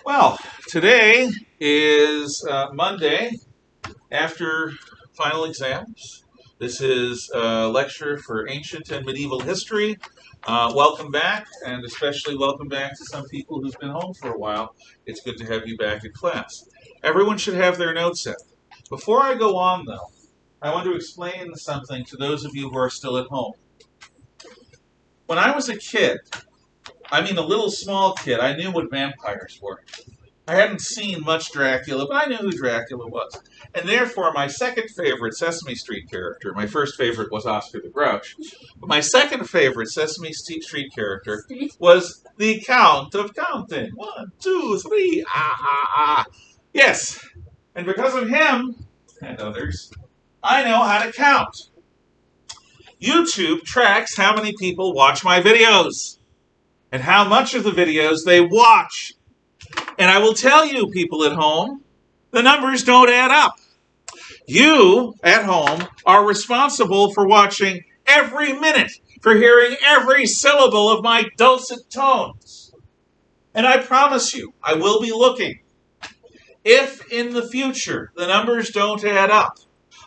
Well, today is Monday after final exams. This is a lecture for ancient and medieval history. Welcome back, and especially welcome back to some people who've been home for a while. It's good to have you back in class. Everyone should have their notes set. Before I go on, though, I want to explain something to those of you who are still at home. When I was a kid, I mean a little small kid, I knew what vampires were. I hadn't seen much Dracula, but I knew who Dracula was. And therefore, my second favorite Sesame Street character, my first favorite was Oscar the Grouch, but my second favorite Sesame Street character was the Count of Counting. 1, 2, 3, ah, ah, ah. Yes, and because of him, and others, I know how to count. YouTube tracks how many people watch my videos, and how much of the videos they watch. And I will tell you, people at home, the numbers don't add up. You, at home, are responsible for watching every minute, for hearing every syllable of my dulcet tones. And I promise you, I will be looking. If in the future the numbers don't add up,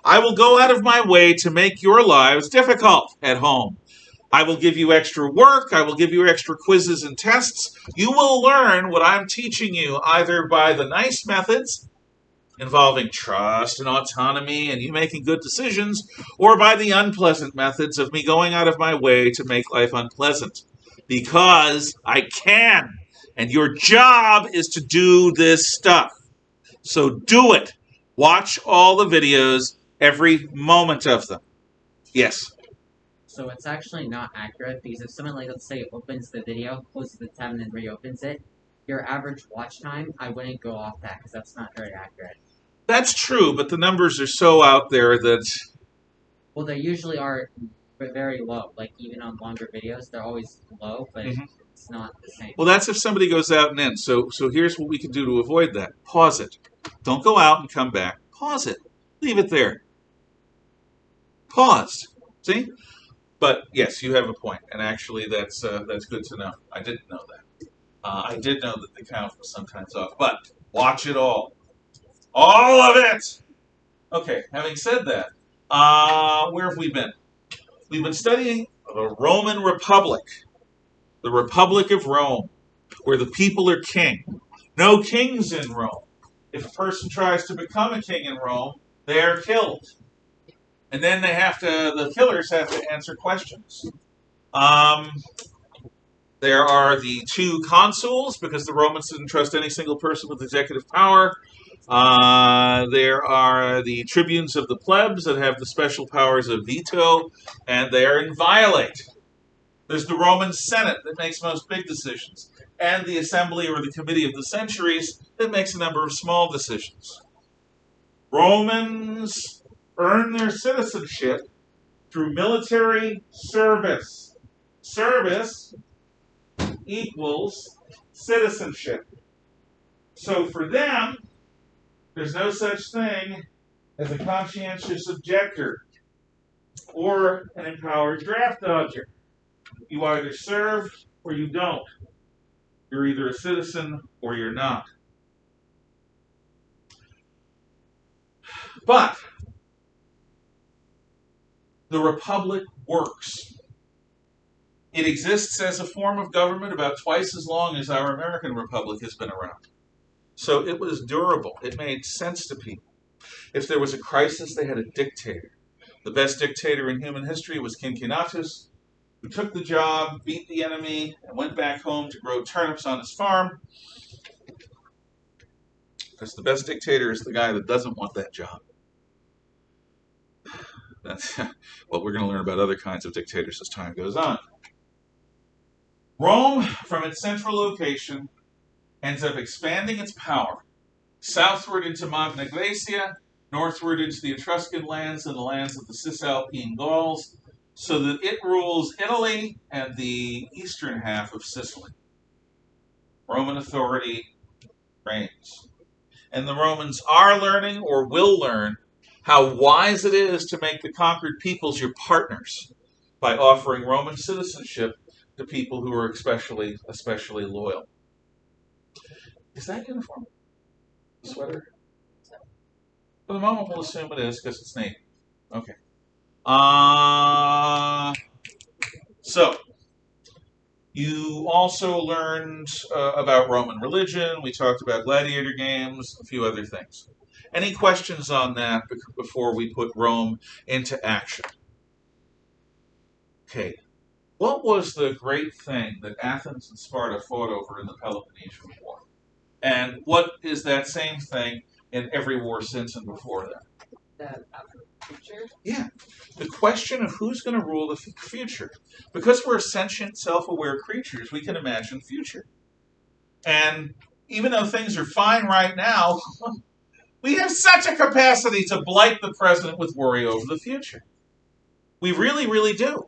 I will go out of my way to make your lives difficult at home. I will give you extra work. I will give you extra quizzes and tests. You will learn what I'm teaching you either by the nice methods involving trust and autonomy and you making good decisions, or by the unpleasant methods of me going out of my way to make life unpleasant. Because I can. And your job is to do this stuff. So do it. Watch all the videos, every moment of them. Yes. So it's actually not accurate because if someone, like, let's say, opens the video, closes the tab, and then reopens it, your average watch time, I wouldn't go off that because that's not very accurate. That's true, but the numbers are so out there that... Well, they usually are very low. Like, even on longer videos, they're always low, but it's not the same. Well, that's if somebody goes out and in. So here's what we can do to avoid that. Pause it. Don't go out and come back. Pause it. Leave it there. Paused. See? But yes, you have a point, and actually, that's good to know. I didn't know that. I did know that the count was sometimes off, but watch it all of it. Okay, having said that, where have we been? We've been studying the Roman Republic, the Republic of Rome, where the people are king. No kings in Rome. If a person tries to become a king in Rome, they are killed. And then the killers have to answer questions. There are the 2 consuls, because the Romans didn't trust any single person with executive power. There are the tribunes of the plebs that have the special powers of veto, and they are inviolate. There's the Roman Senate that makes most big decisions, and the Assembly or the Committee of the Centuries that makes a number of small decisions. Romans earn their citizenship through military service. Service equals citizenship. So for them, there's no such thing as a conscientious objector or an empowered draft dodger. You either serve or you don't. You're either a citizen or you're not. But the Republic works. It exists as a form of government about twice as long as our American Republic has been around. So it was durable. It made sense to people. If there was a crisis, they had a dictator. The best dictator in human history was Cincinnatus, who took the job, beat the enemy, and went back home to grow turnips on his farm. Because the best dictator is the guy that doesn't want that job. That's, well, we're going to learn about other kinds of dictators as time goes on. Rome, from its central location, ends up expanding its power southward into Magna Graecia, northward into the Etruscan lands and the lands of the Cisalpine Gauls, so that it rules Italy and the eastern half of Sicily. Roman authority reigns. And the Romans are learning, or will learn, how wise it is to make the conquered peoples your partners by offering Roman citizenship to people who are especially loyal. Is that uniform? The sweater? For the moment, we'll assume it is because it's navy. Okay. So you also learned about Roman religion. We talked about gladiator games, a few other things. Any questions on that before we put Rome into action? Okay. What was the great thing that Athens and Sparta fought over in the Peloponnesian War? And what is that same thing in every war since and before that? The future? Yeah. The question of who's going to rule the future. Because we're sentient, self-aware creatures, we can imagine the future. And even though things are fine right now, we have such a capacity to blight the present with worry over the future. We really, really do.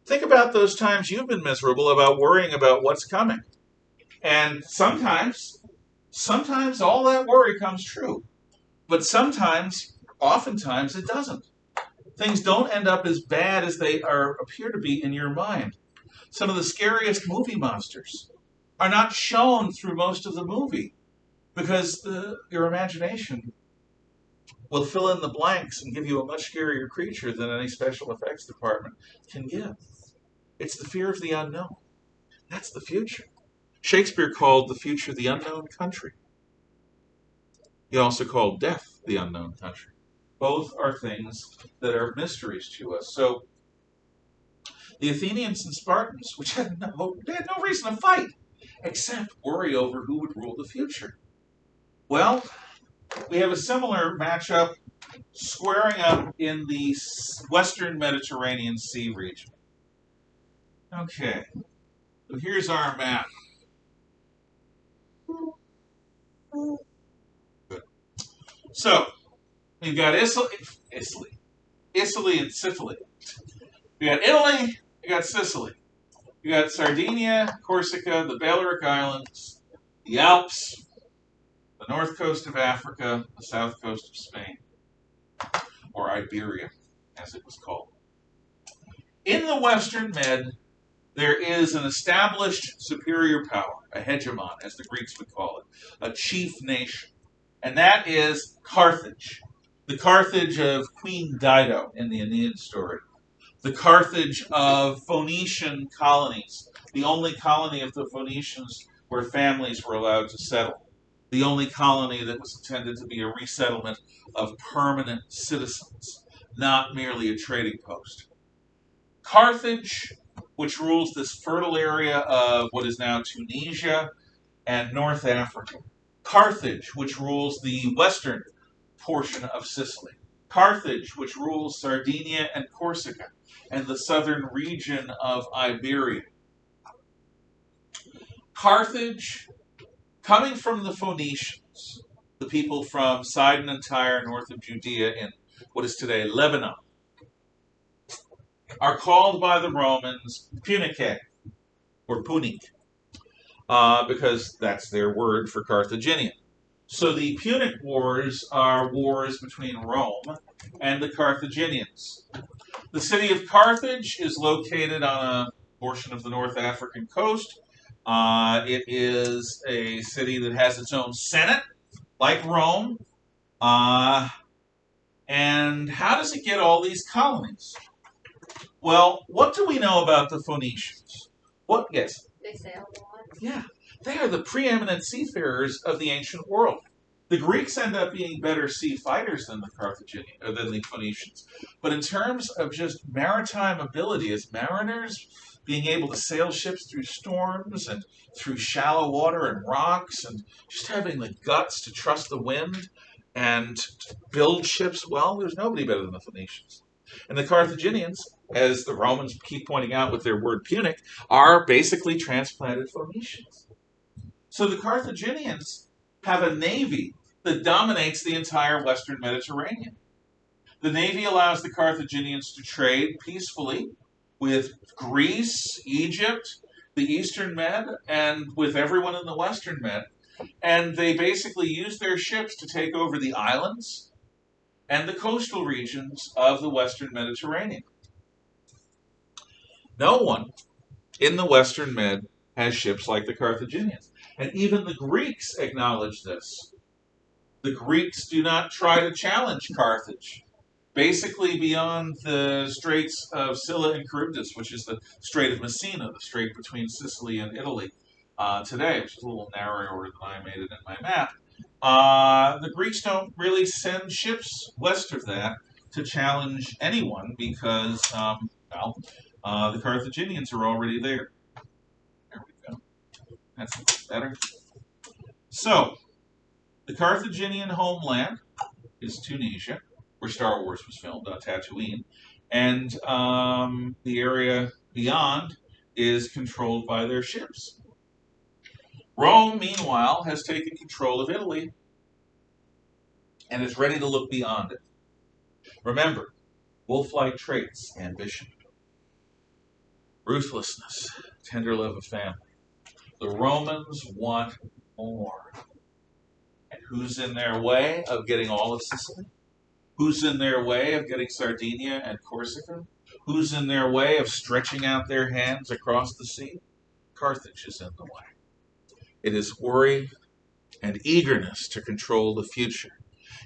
Think about those times you've been miserable about worrying about what's coming. And sometimes all that worry comes true. But oftentimes it doesn't. Things don't end up as bad as they appear to be in your mind. Some of the scariest movie monsters are not shown through most of the movie because your imagination will fill in the blanks and give you a much scarier creature than any special effects department can give. It's the fear of the unknown. That's the future. Shakespeare called the future the unknown country. He also called death the unknown country. Both are things that are mysteries to us. So the Athenians and Spartans, which had no reason to fight, except worry over who would rule the future. Well, we have a similar matchup squaring up in the Western Mediterranean Sea region. Okay, so here's our map. Good. So, we've got Sicily and Sicily. We got Italy, we got Sicily. We got Sardinia, Corsica, the Balearic Islands, the Alps, the north coast of Africa, the south coast of Spain, or Iberia, as it was called. In the Western Med, there is an established superior power, a hegemon, as the Greeks would call it, a chief nation, and that is Carthage. The Carthage of Queen Dido in the Aeneid story. The Carthage of Phoenician colonies, the only colony of the Phoenicians where families were allowed to settle. The only colony that was intended to be a resettlement of permanent citizens, not merely a trading post. Carthage, which rules this fertile area of what is now Tunisia and North Africa. Carthage, which rules the western portion of Sicily. Carthage, which rules Sardinia and Corsica and the southern region of Iberia. Carthage, coming from the Phoenicians, the people from Sidon and Tyre, north of Judea in what is today Lebanon, are called by the Romans Punicae, or Punic, because that's their word for Carthaginian. So the Punic Wars are wars between Rome and the Carthaginians. The city of Carthage is located on a portion of the North African coast. It is a city that has its own senate, like Rome. And how does it get all these colonies? Well, what do we know about the Phoenicians? What? Yes. They sailed a lot. Yeah, they are the preeminent seafarers of the ancient world. The Greeks end up being better sea fighters than the Phoenicians. But in terms of just maritime ability as mariners, being able to sail ships through storms and through shallow water and rocks, and just having the guts to trust the wind and build ships well, there's nobody better than the Phoenicians. And the Carthaginians, as the Romans keep pointing out with their word Punic, are basically transplanted Phoenicians. So the Carthaginians have a navy that dominates the entire Western Mediterranean. The navy allows the Carthaginians to trade peacefully with Greece, Egypt, the Eastern Med, and with everyone in the Western Med. And they basically use their ships to take over the islands and the coastal regions of the Western Mediterranean. No one in the Western Med has ships like the Carthaginians. And even the Greeks acknowledge this. The Greeks do not try to challenge Carthage. Basically, beyond the Straits of Scylla and Charybdis, which is the Strait of Messina, the strait between Sicily and Italy today, which is a little narrower than I made it in my map, the Greeks don't really send ships west of that to challenge anyone because, the Carthaginians are already there. There we go. That's better. So, the Carthaginian homeland is Tunisia, where Star Wars was filmed on Tatooine, and the area beyond is controlled by their ships. Rome, meanwhile, has taken control of Italy and is ready to look beyond it. Remember, wolf-like traits: ambition, ruthlessness, tender love of family. The Romans want more. And who's in their way of getting all of Sicily? Who's in their way of getting Sardinia and Corsica? Who's in their way of stretching out their hands across the sea? Carthage is in the way. It is worry and eagerness to control the future.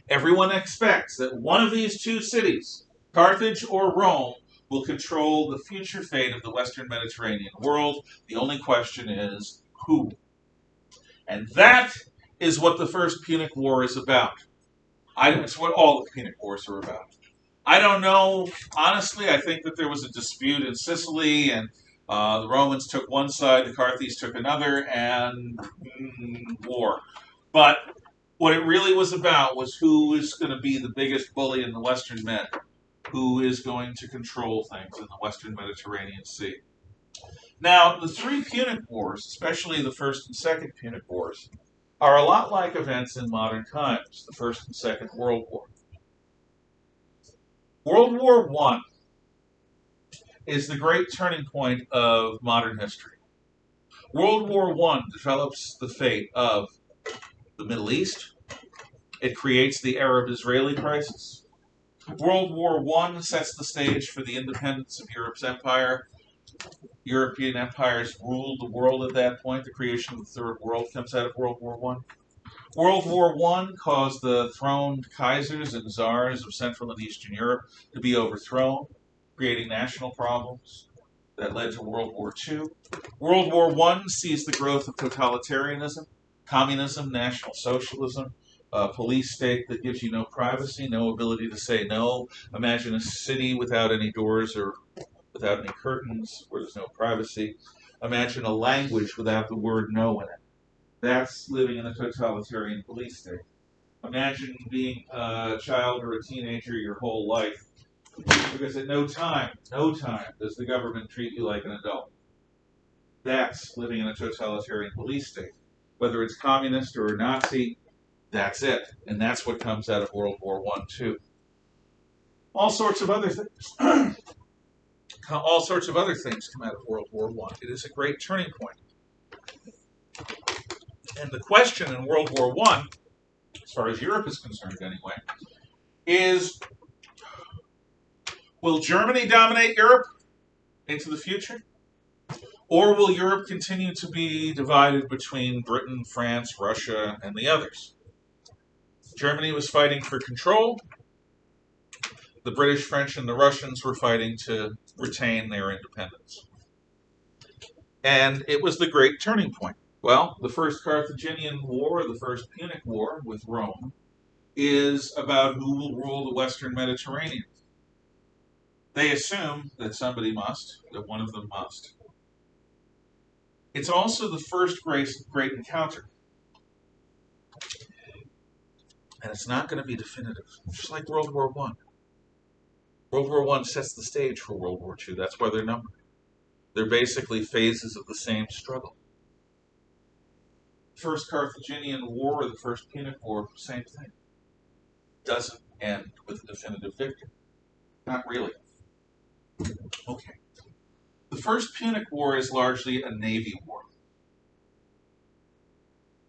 Everyone expects that one of these two cities, Carthage or Rome, will control the future fate of the Western Mediterranean world. The only question is who? And that is what the First Punic War is about. It's what all the Punic Wars are about. I don't know. Honestly, I think that there was a dispute in Sicily, and the Romans took one side, the Carthage took another, and war. But what it really was about was who is going to be the biggest bully in the Western Med, who is going to control things in the Western Mediterranean Sea. Now, the three Punic Wars, especially the First and Second Punic Wars, are a lot like events in modern times, the First and Second World War. World War I is the great turning point of modern history. World War I develops the fate of the Middle East. It creates the Arab-Israeli crisis. World War I sets the stage for the independence of Europe's empire. European empires ruled the world at that point. The creation of the Third World comes out of World War I. World War I caused the throned Kaisers and Tsars of Central and Eastern Europe to be overthrown, creating national problems that led to World War II. World War I sees the growth of totalitarianism, communism, National Socialism, a police state that gives you no privacy, no ability to say no. Imagine a city without any doors or without any curtains, where there's no privacy. Imagine a language without the word no in it. That's living in a totalitarian police state. Imagine being a child or a teenager your whole life, because at no time does the government treat you like an adult. That's living in a totalitarian police state. Whether it's communist or Nazi, that's it. And that's what comes out of World War I, too. All sorts of other things. All sorts of other things come out of World War I. It is a great turning point. And the question in World War I, as far as Europe is concerned anyway, is, will Germany dominate Europe into the future? Or will Europe continue to be divided between Britain, France, Russia, and the others? Germany was fighting for control. The British, French, and the Russians were fighting to retain their independence. And it was the great turning point. Well, the First Carthaginian War, the First Punic War with Rome, is about who will rule the Western Mediterranean. They assume that somebody must, that one of them must. It's also the first great encounter. And it's not going to be definitive, just like World War I. World War I sets the stage for World War II. That's why they're numbered. They're basically phases of the same struggle. First Carthaginian War or the First Punic War, same thing. Doesn't end with a definitive victory. Not really. Okay. The First Punic War is largely a navy war.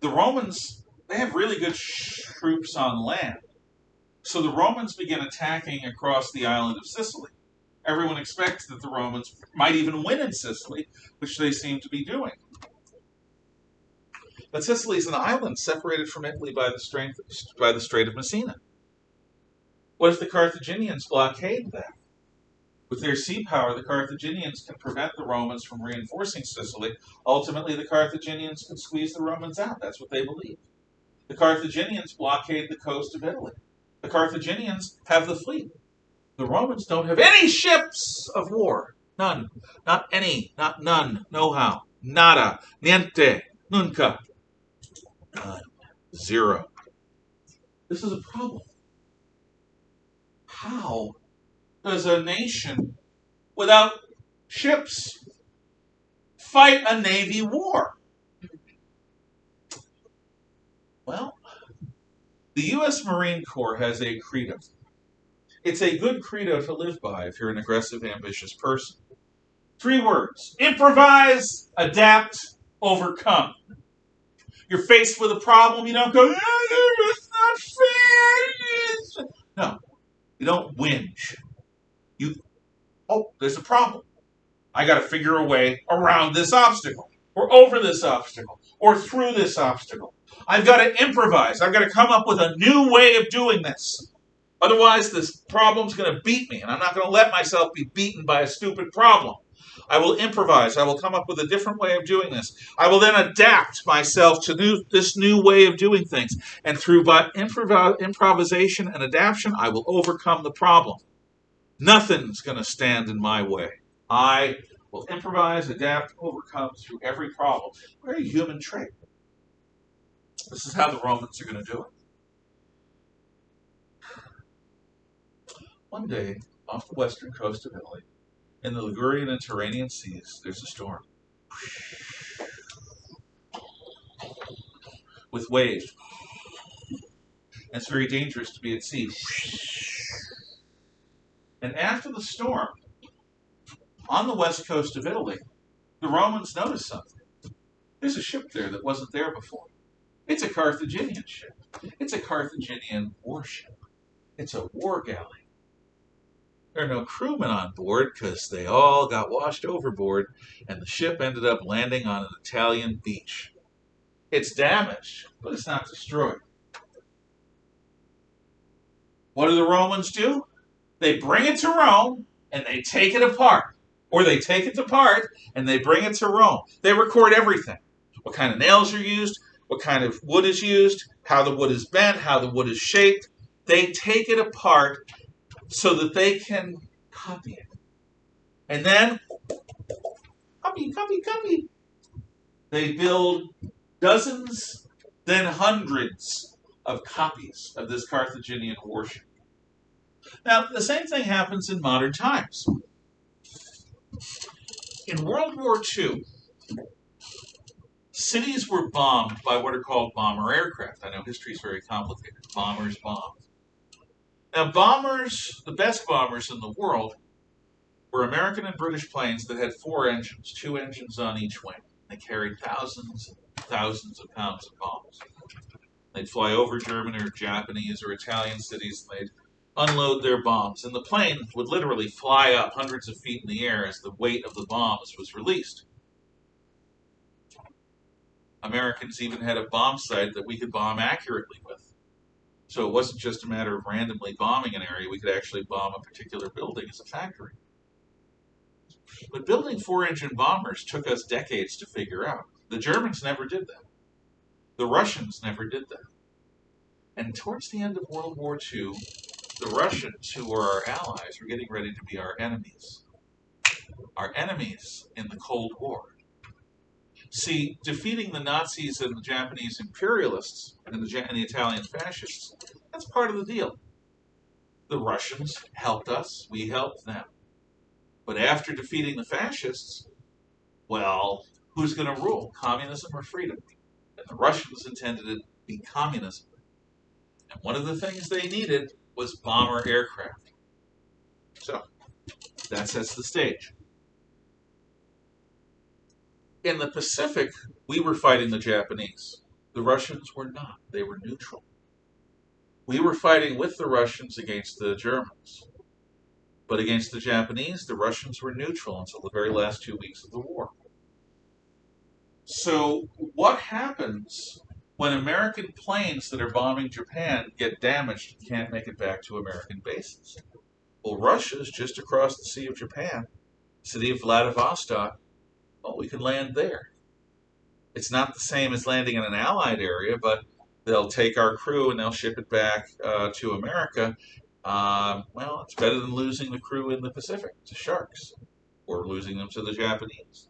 The Romans, they have really good troops on land. So the Romans begin attacking across the island of Sicily. Everyone expects that the Romans might even win in Sicily, which they seem to be doing. But Sicily is an island separated from Italy by the Strait of Messina. What if the Carthaginians blockade that? With their sea power, the Carthaginians can prevent the Romans from reinforcing Sicily. Ultimately, the Carthaginians can squeeze the Romans out. That's what they believe. The Carthaginians blockade the coast of Italy. The Carthaginians have the fleet. The Romans don't have any ships of war. None. Not any. Not none. No how. Nada. Niente. Nunca. None. Zero. This is a problem. How does a nation without ships fight a navy war? Well, the U.S. Marine Corps has a credo. It's a good credo to live by if you're an aggressive, ambitious person. 3 words: improvise, adapt, overcome. You're faced with a problem, you don't go, it's not fair. No, you don't whinge. There's a problem. I got to figure a way around this obstacle, or over this obstacle, or through this obstacle. I've got to improvise. I've got to come up with a new way of doing this. Otherwise, this problem's going to beat me, and I'm not going to let myself be beaten by a stupid problem. I will improvise. I will come up with a different way of doing this. I will then adapt myself to this new way of doing things. And through improvisation and adaptation, I will overcome the problem. Nothing's going to stand in my way. I will improvise, adapt, overcome through every problem. Very human trait. This is how the Romans are going to do it. One day, off the western coast of Italy, in the Ligurian and Tyrrhenian seas, there's a storm. With waves. And it's very dangerous to be at sea. And after the storm, on the west coast of Italy, the Romans noticed something. There's a ship there that wasn't there before. It's a Carthaginian ship. It's a Carthaginian warship. It's a war galley. There are no crewmen on board because they all got washed overboard, and the ship ended up landing on an Italian beach. It's damaged, but it's not destroyed. What do the Romans do? They bring it to Rome, and they take it apart. Or they take it apart, and they bring it to Rome. They record everything. What kind of nails are used, what kind of wood is used, how the wood is bent, how the wood is shaped. They take it apart so that they can copy it. And then, copy. They build dozens, then hundreds of copies of this Carthaginian warship. Now, the same thing happens in modern times. In World War II, cities were bombed by what are called bomber aircraft. I know history is very complicated. Bombers bomb. Now, bombers, the best bombers in the world, were American and British planes that had 4 engines, 2 engines on each wing. They carried thousands and thousands of pounds of bombs. They'd fly over German or Japanese or Italian cities, and they'd unload their bombs. And the plane would literally fly up hundreds of feet in the air as the weight of the bombs was released. Americans even had a bomb sight that we could bomb accurately with. So it wasn't just a matter of randomly bombing an area. We could actually bomb a particular building as a factory. But building 4-engine bombers took us decades to figure out. The Germans never did that. The Russians never did that. And towards the end of World War II, the Russians, who were our allies, were getting ready to be our enemies. Our enemies in the Cold War. See, defeating the Nazis and the Japanese imperialists and the Italian fascists, that's part of the deal. The Russians helped us, we helped them. But after defeating the fascists, well, who's going to rule, communism or freedom? And the Russians intended it to be communism. And one of the things they needed was bomber aircraft. So, that sets the stage. In the Pacific, we were fighting the Japanese. The Russians were not. They were neutral. We were fighting with the Russians against the Germans. But against the Japanese, the Russians were neutral until the very last 2 weeks of the war. So what happens when American planes that are bombing Japan get damaged and can't make it back to American bases? Well, Russia's just across the Sea of Japan, city of Vladivostok. Well, we can land there. It's not the same as landing in an Allied area, but they'll take our crew and they'll ship it back to America. Well, it's better than losing the crew in the Pacific to sharks or losing them to the Japanese.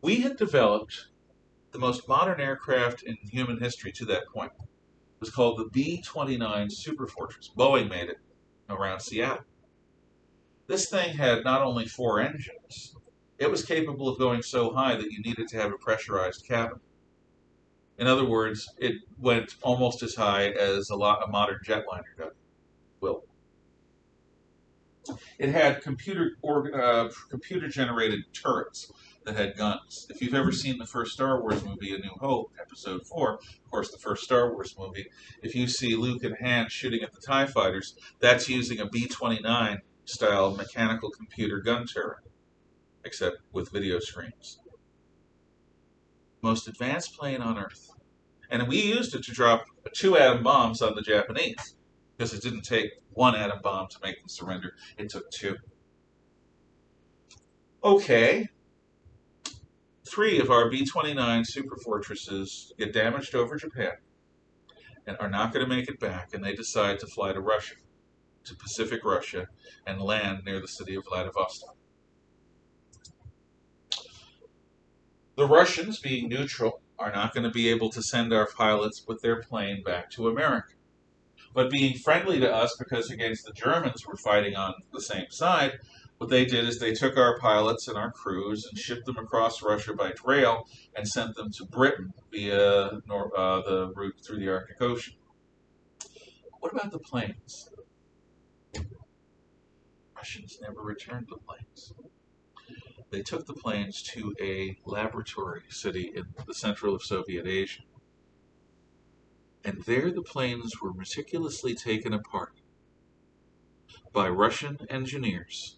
We had developed the most modern aircraft in human history to that point. It was called the B-29 Superfortress. Boeing made it around Seattle. This thing had not only 4 engines, it was capable of going so high that you needed to have a pressurized cabin. In other words, it went almost as high as a modern jetliner will. It had computer generated turrets that had guns. If you've ever seen the first Star Wars movie, A New Hope, Episode 4, of course, the first Star Wars movie, if you see Luke and Han shooting at the TIE fighters, that's using a B-29 style mechanical computer gun turret, except with video screens. Most advanced plane on Earth. And we used it to drop 2 atom bombs on the Japanese, because it didn't take 1 atom bomb to make them surrender. It took 2. Okay. 3 of our B-29 superfortresses get damaged over Japan and are not going to make it back, and they decide to fly to Russia, to Pacific Russia, and land near the city of Vladivostok. The Russians, being neutral, are not going to be able to send our pilots with their plane back to America. But being friendly to us, because against the Germans we're fighting on the same side, what they did is they took our pilots and our crews and shipped them across Russia by rail and sent them to Britain via the route through the Arctic Ocean. What about the planes? Russians never returned the planes. They took the planes to a laboratory city in the central of Soviet Asia. And there the planes were meticulously taken apart by Russian engineers.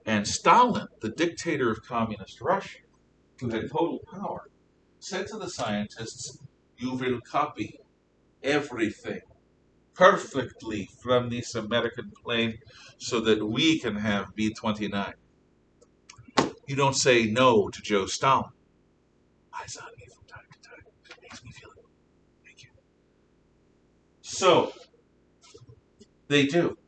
And Stalin, the dictator of communist Russia, who had total power, said to the scientists, "You will copy everything perfectly from this American plane so that we can have B-29. You don't say no to Joe Stalin." Eyes on me from time to time. Makes me feel it. Thank you. So, they do.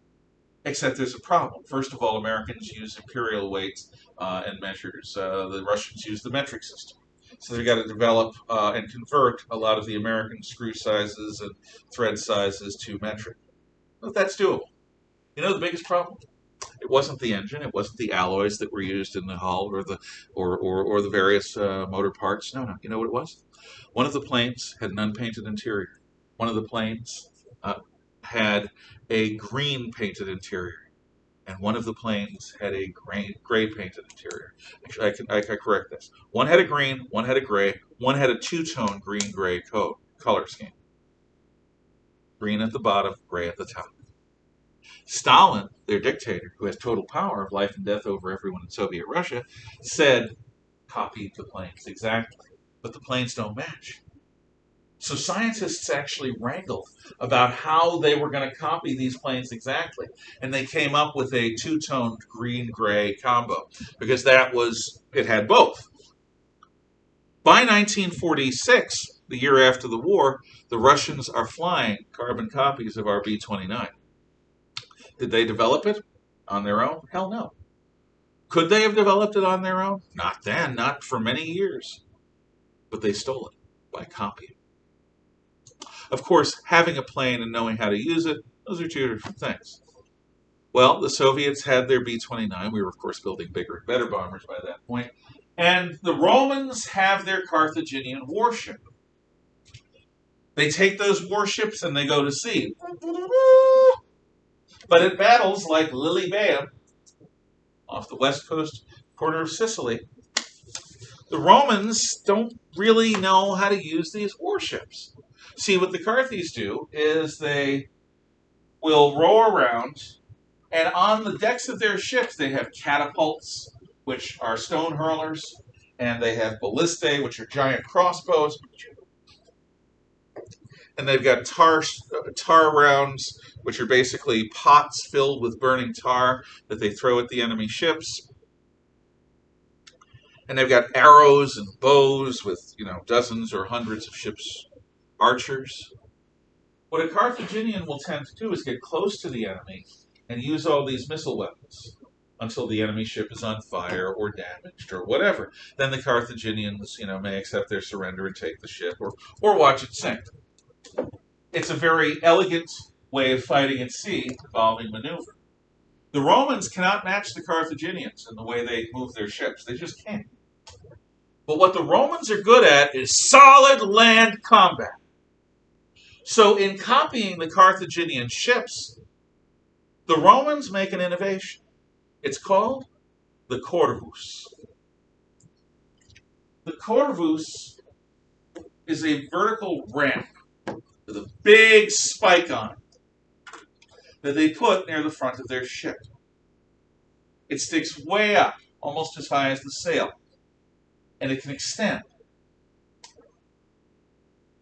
Except there's a problem. First of all, Americans use imperial weights and measures. The Russians use the metric system. So they've got to develop and convert a lot of the American screw sizes and thread sizes to metric. But that's doable. You know the biggest problem? It wasn't the engine. It wasn't the alloys that were used in the hull or the various motor parts. No. You know what it was? One of the planes had an unpainted interior. One of the planes had a green painted interior, and one of the planes had a gray painted interior. Actually, I can correct this. One had a green, one had a gray, one had a 2-tone green-gray color scheme. Green at the bottom, gray at the top. Stalin, their dictator, who has total power of life and death over everyone in Soviet Russia, said, "Copy the planes exactly, but the planes don't match." So scientists actually wrangled about how they were going to copy these planes exactly. And they came up with a 2-toned green-gray combo because it had both. By 1946, the year after the war, the Russians are flying carbon copies of our B-29. Did they develop it on their own? Hell no. Could they have developed it on their own? Not then, not for many years. But they stole it by copying. Of course, having a plane and knowing how to use it, those are 2 different things. Well, the Soviets had their B-29. We were, of course, building bigger and better bombers by that point. And the Romans have their Carthaginian warship. They take those warships and they go to sea. But at battles like Lilybaeum, off the west coast corner of Sicily, the Romans don't really know how to use these warships. See, what the Carthage do is they will row around, and on the decks of their ships they have catapults, which are stone hurlers, and they have ballistae, which are giant crossbows, and they've got tar rounds, which are basically pots filled with burning tar that they throw at the enemy ships. And they've got arrows and bows with, dozens or hundreds of ships' archers. What a Carthaginian will tend to do is get close to the enemy and use all these missile weapons until the enemy ship is on fire or damaged or whatever. Then the Carthaginians, may accept their surrender and take the ship or watch it sink. It's a very elegant way of fighting at sea involving maneuver. The Romans cannot match the Carthaginians in the way they move their ships. They just can't. But what the Romans are good at is solid land combat. So in copying the Carthaginian ships, the Romans make an innovation. It's called the Corvus. The Corvus is a vertical ramp with a big spike on it that they put near the front of their ship. It sticks way up, almost as high as the sail, and it can extend.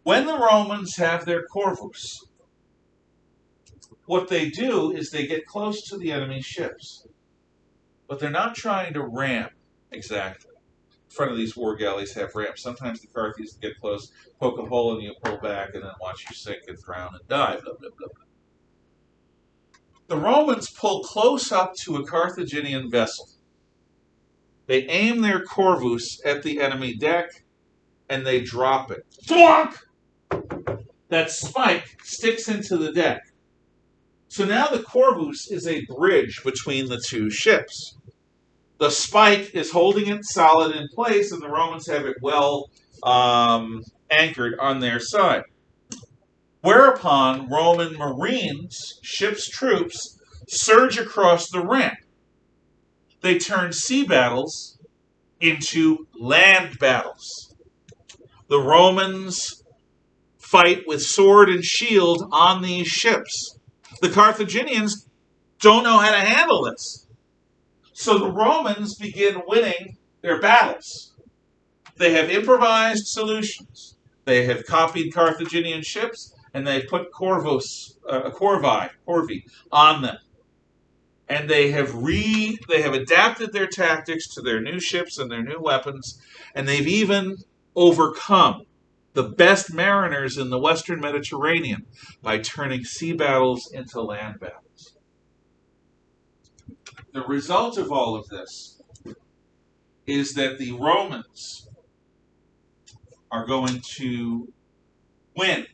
When the Romans have their Corvus, what they do is they get close to the enemy ships, but they're not trying to ram exactly. In front of these war galleys have ramps. Sometimes the Carthaginians get close, poke a hole, and you pull back, and then watch you sink and drown and die. Blah, blah, blah, blah. The Romans pull close up to a Carthaginian vessel. They aim their Corvus at the enemy deck, and they drop it. Thwonk! That spike sticks into the deck. So now the Corvus is a bridge between the two ships. The spike is holding it solid in place, and the Romans have it well anchored on their side. Whereupon Roman marines, ship's troops, surge across the ramp. They turn sea battles into land battles. The Romans fight with sword and shield on these ships. The Carthaginians don't know how to handle this. So the Romans begin winning their battles. They have improvised solutions. They have copied Carthaginian ships, and they put corvi on them. And they have adapted their tactics to their new ships and their new weapons, and they've even overcome the best mariners in the Western Mediterranean by turning sea battles into land battles. The result of all of this is that the Romans are going to win.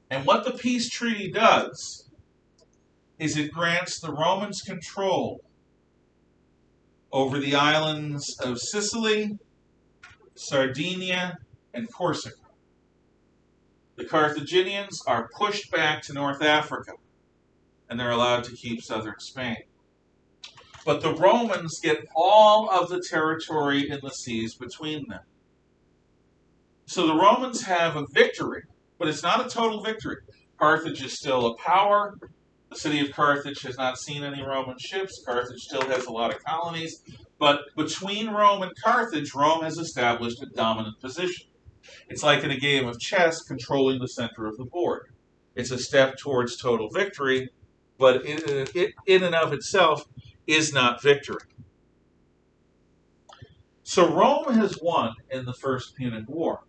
And what the peace treaty does is it grants the Romans control over the islands of Sicily, Sardinia, and Corsica. The Carthaginians are pushed back to North Africa, and they're allowed to keep southern Spain. But the Romans get all of the territory in the seas between them. So the Romans have a victory, but it's not a total victory. Carthage is still a power. The city of Carthage has not seen any Roman ships. Carthage still has a lot of colonies. But between Rome and Carthage, Rome has established a dominant position. It's like in a game of chess, controlling the center of the board. It's a step towards total victory, but in and of itself is not victory. So Rome has won in the First Punic War.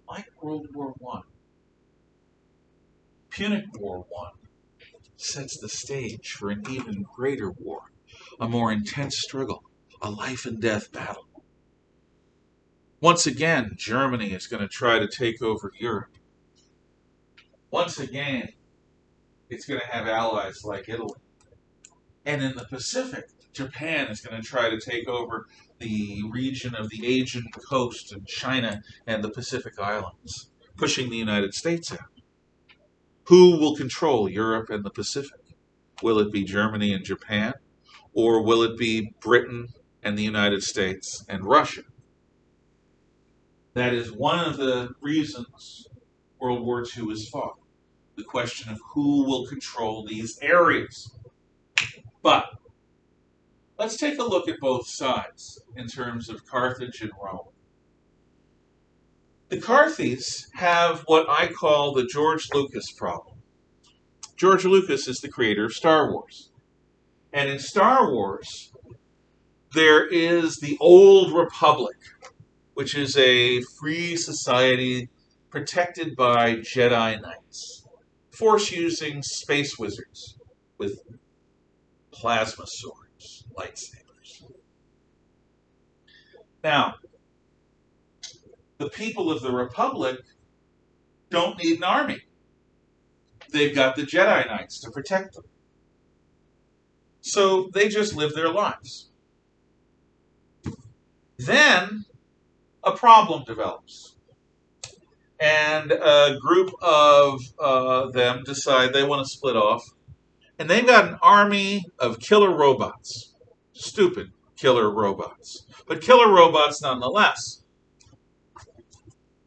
Like World War I, Punic War I sets the stage for an even greater war, a more intense struggle, a life and death battle. Once again, Germany is going to try to take over Europe. Once again, it's going to have allies like Italy. And in the Pacific, Japan is going to try to take over the region of the Asian coast and China and the Pacific Islands, pushing the United States out. Who will control Europe and the Pacific? Will it be Germany and Japan? Or will it be Britain and the United States and Russia? That is one of the reasons World War II is fought. the question of who will control these areas. But let's take a look at both sides in terms of Carthage and Rome. The Carthys have what I call the George Lucas problem. George Lucas is the creator of Star Wars. And in Star Wars, there is the Old Republic, which is a free society protected by Jedi Knights, force-using space wizards with plasma swords, lightsabers. Now, the people of the Republic don't need an army. They've got the Jedi Knights to protect them. So they just live their lives. Then a problem develops. And a group of them decide they want to split off. And they've got an army of killer robots. Stupid killer robots. But killer robots nonetheless.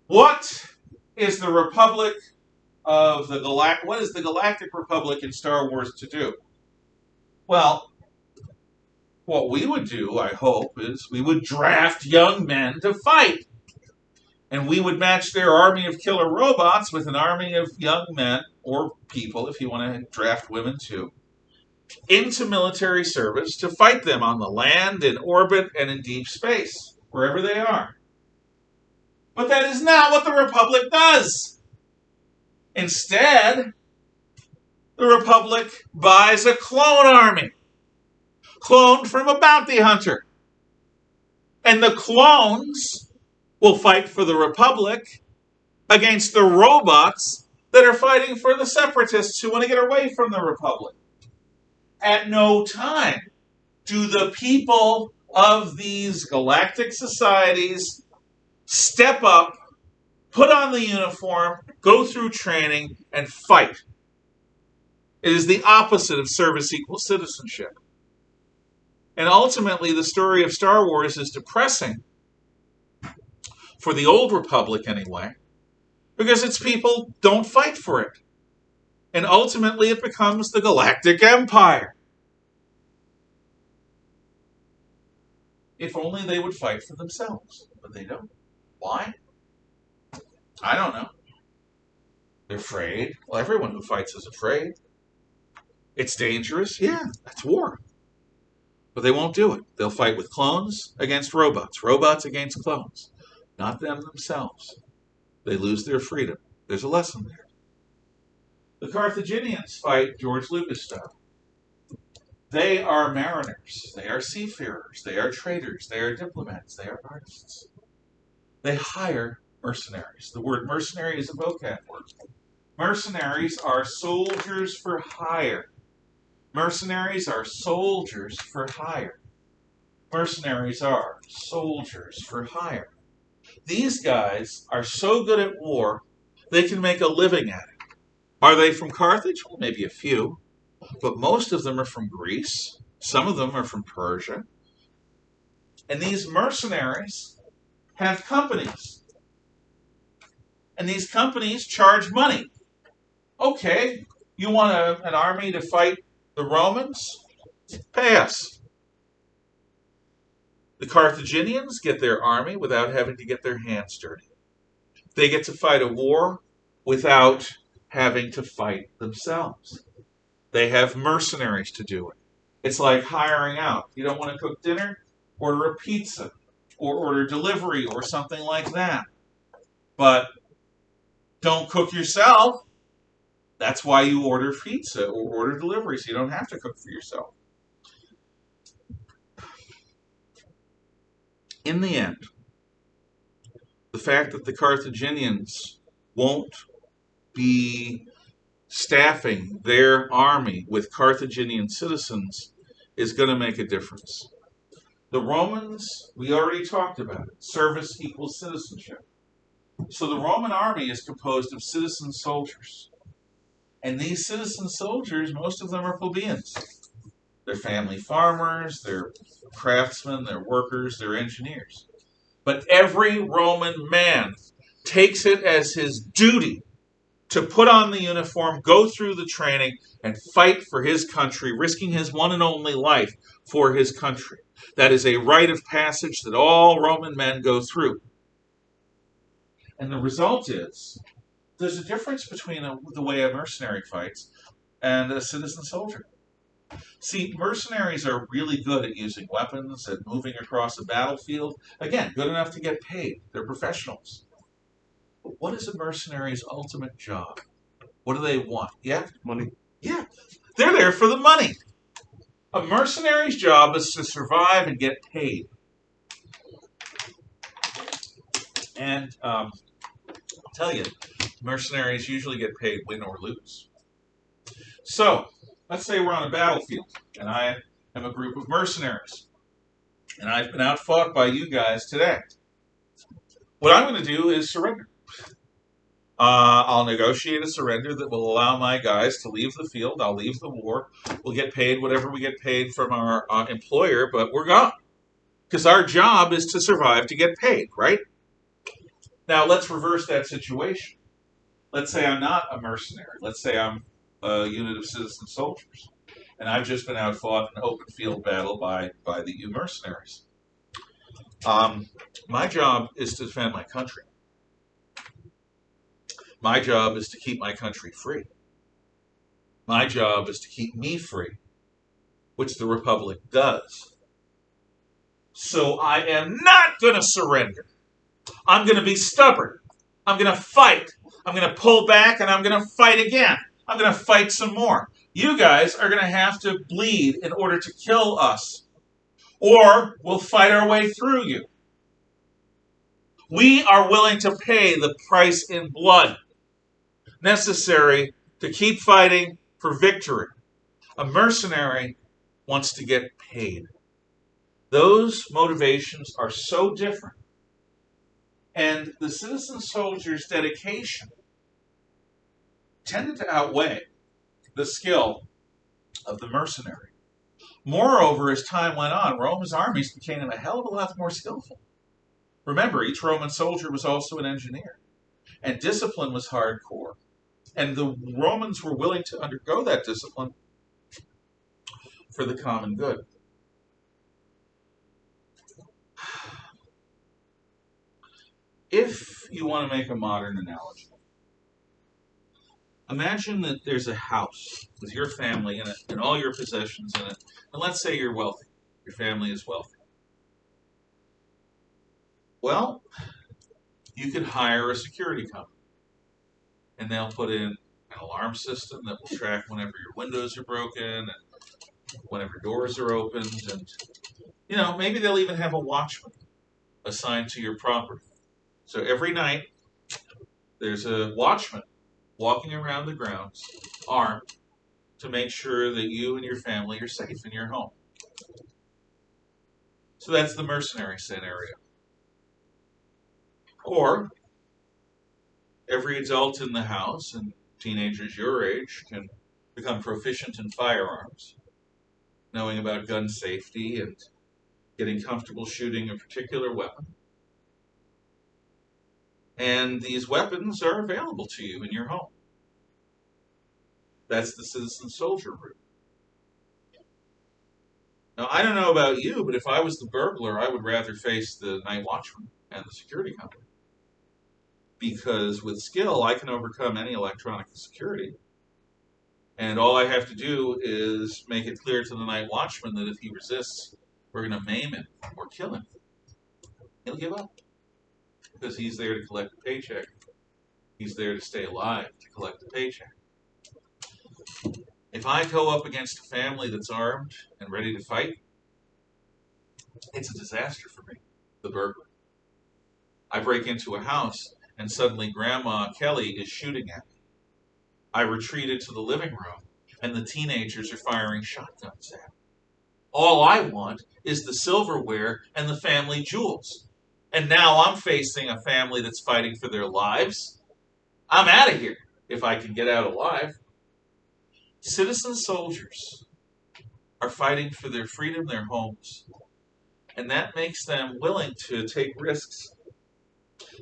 What is the Republic of the what is the Galactic Republic in Star Wars to do? Well, what we would do, I hope, is we would draft young men to fight. And we would match their army of killer robots with an army of young men, or people, if you want to draft women too, into military service to fight them on the land, in orbit, and in deep space, wherever they are. But that is not what the Republic does. Instead, the Republic buys a clone army, cloned from a bounty hunter. And the clones will fight for the Republic against the robots that are fighting for the separatists who want to get away from the Republic. At no time do the people of these galactic societies step up, put on the uniform, go through training, and fight. It is the opposite of service equals citizenship. And ultimately, the story of Star Wars is depressing, for the Old Republic anyway, because its people don't fight for it. And ultimately, it becomes the Galactic Empire. If only they would fight for themselves, but they don't. Why? I don't know. They're afraid. Well, everyone who fights is afraid. It's dangerous. Yeah, that's war. But they won't do it. They'll fight with clones against robots, robots against clones, not them themselves. They lose their freedom. There's a lesson there. The Carthaginians fight George Lucas style. They are mariners. They are seafarers. They are traders. They are diplomats. They are artists. They hire mercenaries. The word mercenary is a vocab word. Mercenaries are soldiers for hire. Mercenaries are soldiers for hire. Mercenaries are soldiers for hire. These guys are so good at war, they can make a living at it. Are they from Carthage? Well, maybe a few. But most of them are from Greece. Some of them are from Persia. And these mercenaries have companies. And these companies charge money. Okay, you want an army to fight the Romans? Pay us. The Carthaginians get their army without having to get their hands dirty. They get to fight a war without having to fight themselves. They have mercenaries to do it. It's like hiring out. You don't want to cook dinner? Order a pizza or order delivery or something like that. But don't cook yourself. That's why you order pizza or order delivery, so you don't have to cook for yourself. In the end, the fact that the Carthaginians won't be staffing their army with Carthaginian citizens is going to make a difference. The Romans, we already talked about it. Service equals citizenship. So the Roman army is composed of citizen soldiers. And these citizen soldiers, most of them are plebeians. They're family farmers, they're craftsmen, they're workers, they're engineers. But every Roman man takes it as his duty to put on the uniform, go through the training, and fight for his country, risking his one and only life for his country. That is a rite of passage that all Roman men go through. And the result is, there's a difference between the way a mercenary fights and a citizen soldier. See, mercenaries are really good at using weapons and moving across a battlefield. Again, good enough to get paid. They're professionals. But what is a mercenary's ultimate job? What do they want? Yeah? Money. Yeah. They're there for the money. A mercenary's job is to survive and get paid. And I'll tell you, mercenaries usually get paid win or lose. So, let's say we're on a battlefield, and I am a group of mercenaries, and I've been outfought by you guys today. What I'm going to do is surrender. I'll negotiate a surrender that will allow my guys to leave the field. I'll leave the war. We'll get paid whatever we get paid from our employer, but we're gone. Because our job is to survive to get paid, right? Now, let's reverse that situation. Let's say I'm not a mercenary. Let's say I'm a unit of citizen soldiers. And I've just been outfought in an open field battle by the U mercenaries. My job is to defend my country. My job is to keep my country free. My job is to keep me free, which the Republic does. So I am not going to surrender. I'm going to be stubborn. I'm going to fight. I'm going to pull back, and I'm going to fight again. I'm going to fight some more. You guys are going to have to bleed in order to kill us, or we'll fight our way through you. We are willing to pay the price in blood necessary to keep fighting for victory. A mercenary wants to get paid. Those motivations are so different. And the citizen soldier's dedication tended to outweigh the skill of the mercenary. Moreover, as time went on, Rome's armies became a hell of a lot more skillful. Remember, each Roman soldier was also an engineer. And discipline was hardcore. And the Romans were willing to undergo that discipline for the common good. If you want to make a modern analogy, imagine that there's a house with your family in it and all your possessions in it. And let's say you're wealthy. Your family is wealthy. Well, you could hire a security company. And they'll put in an alarm system that will track whenever your windows are broken and whenever doors are opened. And, maybe they'll even have a watchman assigned to your property. So every night, there's a watchman walking around the grounds, armed, to make sure that you and your family are safe in your home. So that's the mercenary scenario. Or every adult in the house, and teenagers your age, can become proficient in firearms, knowing about gun safety and getting comfortable shooting a particular weapon. And these weapons are available to you in your home. That's the citizen soldier route. Now, I don't know about you, but if I was the burglar, I would rather face the night watchman and the security company. Because with skill, I can overcome any electronic security. And all I have to do is make it clear to the night watchman that if he resists, we're going to maim him or kill him. He'll give up. Because he's there to collect a paycheck. He's there to stay alive to collect a paycheck. If I go up against a family that's armed and ready to fight, it's a disaster for me, the burglar. I break into a house and suddenly Grandma Kelly is shooting at me. I retreated to the living room and the teenagers are firing shotguns at me. All I want is the silverware and the family jewels. And now I'm facing a family that's fighting for their lives. I'm out of here if I can get out alive. Citizen soldiers are fighting for their freedom, their homes. And that makes them willing to take risks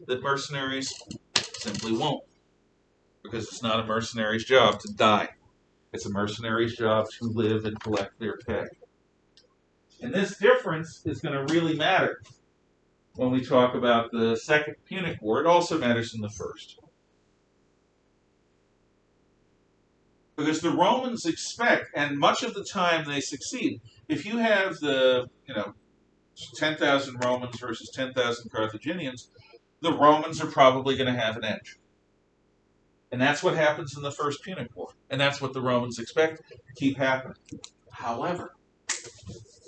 that mercenaries simply won't. because it's not a mercenary's job to die. It's a mercenary's job to live and collect their pay. And this difference is going to really matter when we talk about the Second Punic War. It also matters in the First. Because the Romans expect, and much of the time they succeed, if you have 10,000 Romans versus 10,000 Carthaginians, the Romans are probably going to have an edge. And that's what happens in the First Punic War. And that's what the Romans expect to keep happening. However,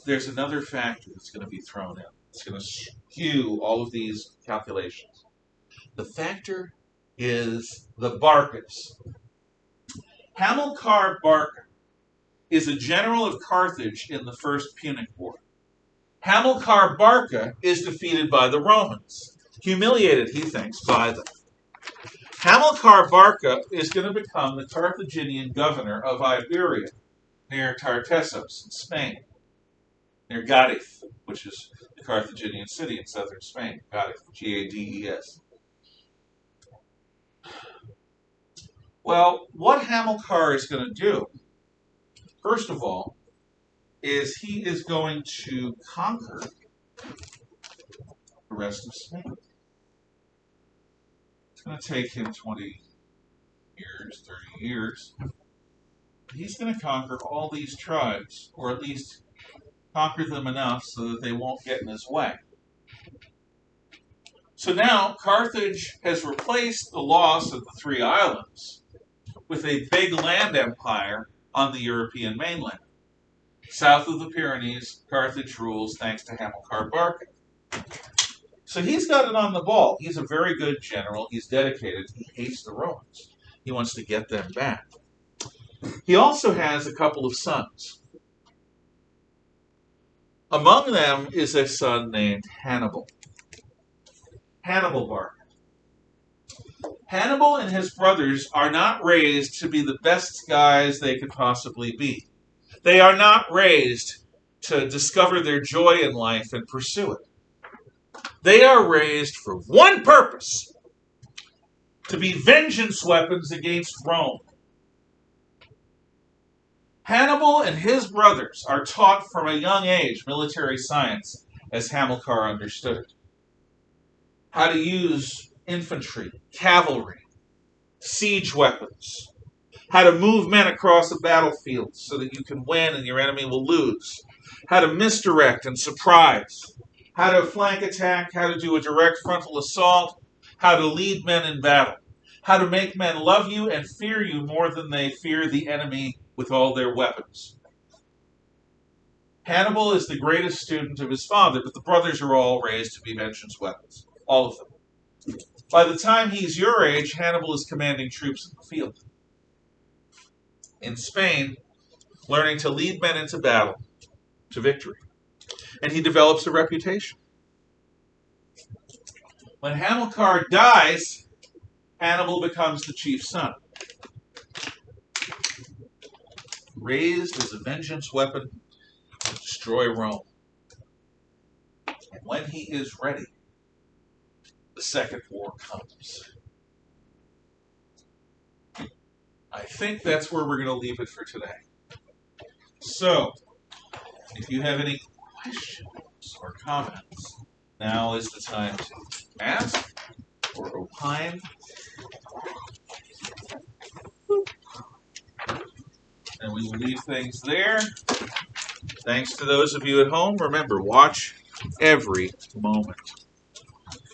there's another factor that's going to be thrown in. It's going to skew all of these calculations. The factor is the Barcas. Hamilcar Barca is a general of Carthage in the First Punic War. Hamilcar Barca is defeated by the Romans, humiliated, he thinks, by them. Hamilcar Barca is going to become the Carthaginian governor of Iberia, near Tartessos in Spain, near Gades, which is the Carthaginian city in southern Spain. Gades, G-A-D-E-S. Well, what Hamilcar is going to do, first of all, is he is going to conquer the rest of Spain. It's going to take him 20 years, 30 years. He's going to conquer all these tribes, or at least conquer them enough so that they won't get in his way. So now Carthage has replaced the loss of the three islands with a big land empire on the European mainland. South of the Pyrenees, Carthage rules thanks to Hamilcar Barca. So he's got it on the ball. He's a very good general. He's dedicated. He hates the Romans. He wants to get them back. He also has a couple of sons. Among them is a son named Hannibal. Hannibal Barca. Hannibal and his brothers are not raised to be the best guys they could possibly be. They are not raised to discover their joy in life and pursue it. They are raised for one purpose: to be vengeance weapons against Rome. Hannibal and his brothers are taught from a young age military science as Hamilcar understood it. How to use infantry, cavalry, siege weapons, how to move men across a battlefield so that you can win and your enemy will lose, how to misdirect and surprise, how to flank attack, how to do a direct frontal assault, how to lead men in battle, how to make men love you and fear you more than they fear the enemy with all their weapons. Hannibal is the greatest student of his father, but the brothers are all raised to be vengeance weapons, all of them. By the time he's your age, Hannibal is commanding troops in the field. In Spain, learning to lead men into battle, to victory. And he develops a reputation. When Hamilcar dies, Hannibal becomes the chief son. Raised as a vengeance weapon to destroy Rome. And when he is ready, the Second War comes. I think that's where we're going to leave it for today. So, if you have any questions or comments, now is the time to ask or opine. And we will leave things there. Thanks to those of you at home. Remember, watch every moment.